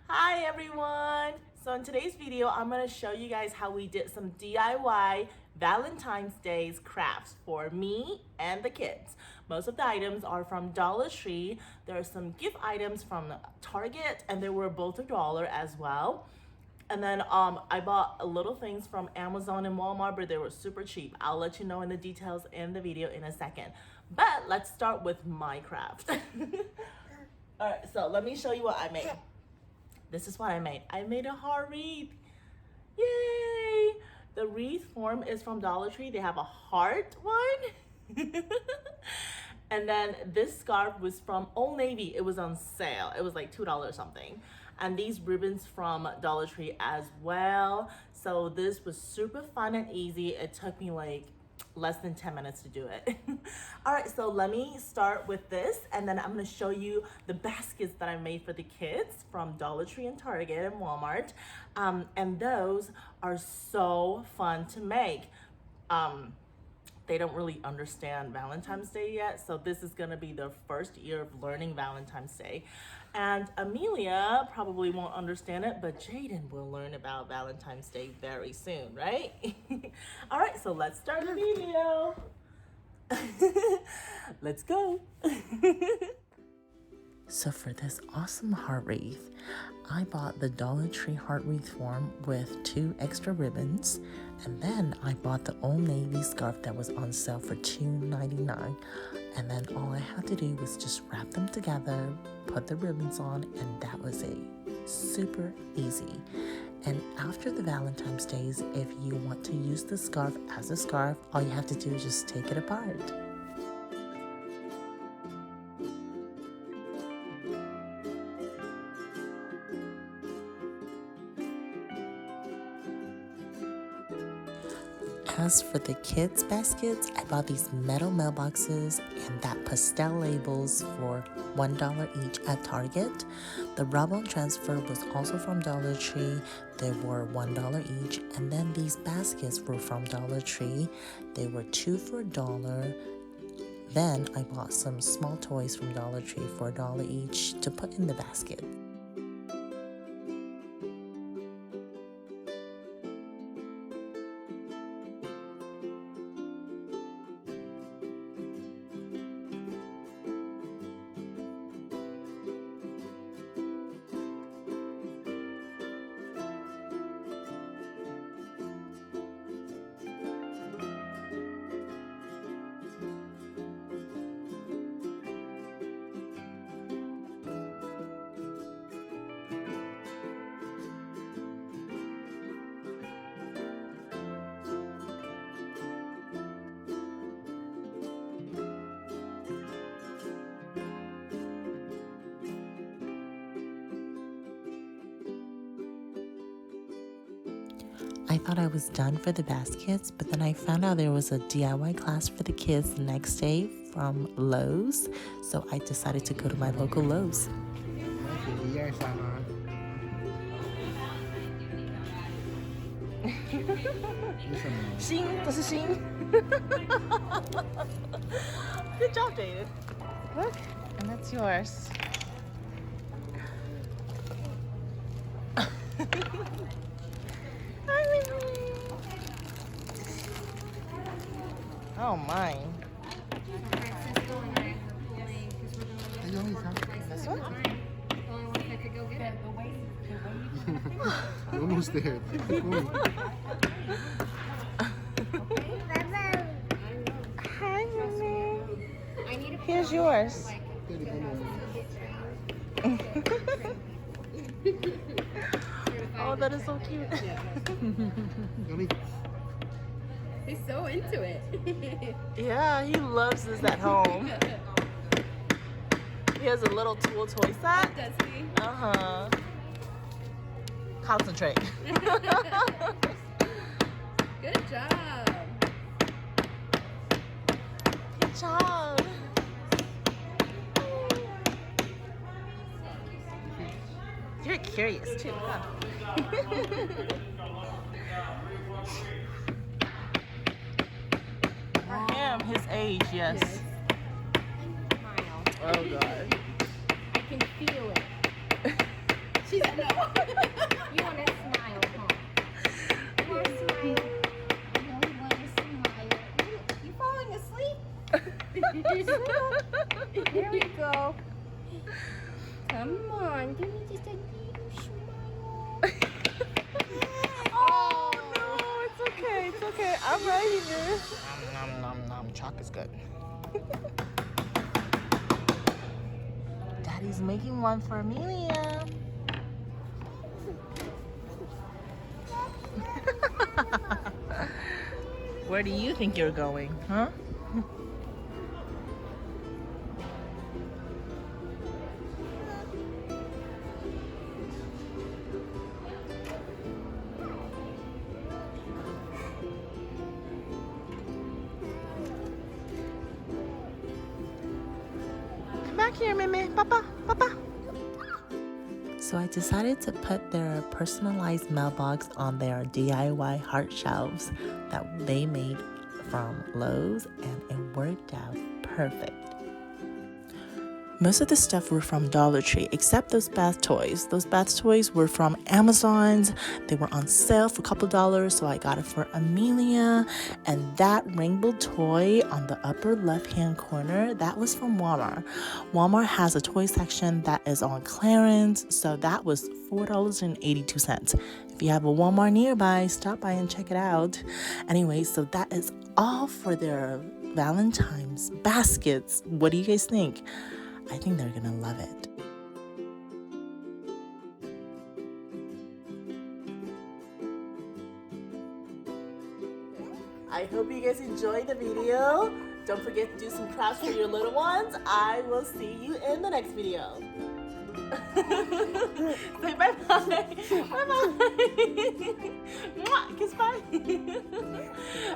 Hi everyone! So in today's video, I'm going to show you guys how we did some DIY Valentine's Day's crafts for me and the kids. Most of the items are from Dollar Tree. There are some gift items from Target and they were both $1 as well. And then I bought a little things from Amazon and Walmart, but they were super cheap. I'll let you know in the details in the video in a second. But let's start with my craft. All right, so let me show you what I made. This is what I made. I made a heart wreath. Yay! The wreath form is from Dollar Tree. They have a heart one. And then this scarf was from Old Navy. It was on sale. It was like $2 something. And these ribbons from Dollar Tree as well. So this was super fun and easy. It took me like less than 10 minutes to do it. All right, so let me start with this and then I'm gonna show you the baskets that I made for the kids from Dollar Tree and Target and Walmart. And those are so fun to make. They don't really understand Valentine's Day yet, so this is gonna be their first year of learning Valentine's Day. And Amelia probably won't understand it, but Jayden will learn about Valentine's Day very soon, right? All right, so let's start the video. Let's go. So for this awesome heart wreath, I bought the Dollar Tree heart wreath form with 2 extra ribbons, and then I bought the Old Navy scarf that was on sale for $2.99. And then all I had to do was just wrap them together, put the ribbons on, and that was it. Super easy. And after the Valentine's Days, if you want to use the scarf as a scarf, all you have to do is just take it apart. As for the kids' baskets, I bought these metal mailboxes and that pastel labels for $1 each at Target. The rub-on transfer was also from Dollar Tree. They were $1 each. And then these baskets were from Dollar Tree. They were 2 for $1. Then I bought some small toys from Dollar Tree for $1 each to put in the basket. I thought I was done for the baskets, but then I found out there was a DIY class for the kids the next day from Lowe's, so I decided to go to my local Lowe's. Good job, Jayden. Look, and that's yours. Oh my. This one? You're almost there. Keep going. Hi, Mommy. Here's yours. Oh, that is so cute. He's so into it. Yeah, he loves this at home. He has a little toy set. Does he? Uh-huh. Concentrate. Good job. Good job. You're curious too, huh? For him, his age, yes. Smile. Oh God. I can feel it. She said no. You want to smile, huh? You want to smile? I know you want to smile. You falling asleep? There we go. Come on, give me just a little smile. Oh no, it's okay, it's okay. I'm right here. Nom nom nom. Chalk is good. Daddy's making one for Amelia. Where do you think you're going, huh? Come back here, Mimi. Papa, Papa. So I decided to put their personalized mailbox on their DIY heart shelves that they made from Lowe's, and it worked out perfect. Most of the stuff were from Dollar Tree, except those bath toys. Those bath toys were from Amazon's. They were on sale for a couple dollars, so I got it for Amelia. And that rainbow toy on the upper left-hand corner, that was from Walmart. Walmart has a toy section that is on clearance, so that was $4.82. If you have a Walmart nearby, stop by and check it out. Anyway, so that is all for their Valentine's baskets. What do you guys think? I think they're gonna love it. I hope you guys enjoyed the video. Don't forget to do some crafts for your little ones. I will see you in the next video. Say bye-bye. Bye-bye. Kiss bye.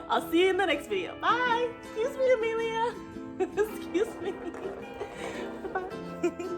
I'll see you in the next video. Bye. Excuse me, Amelia. Excuse me. Bye.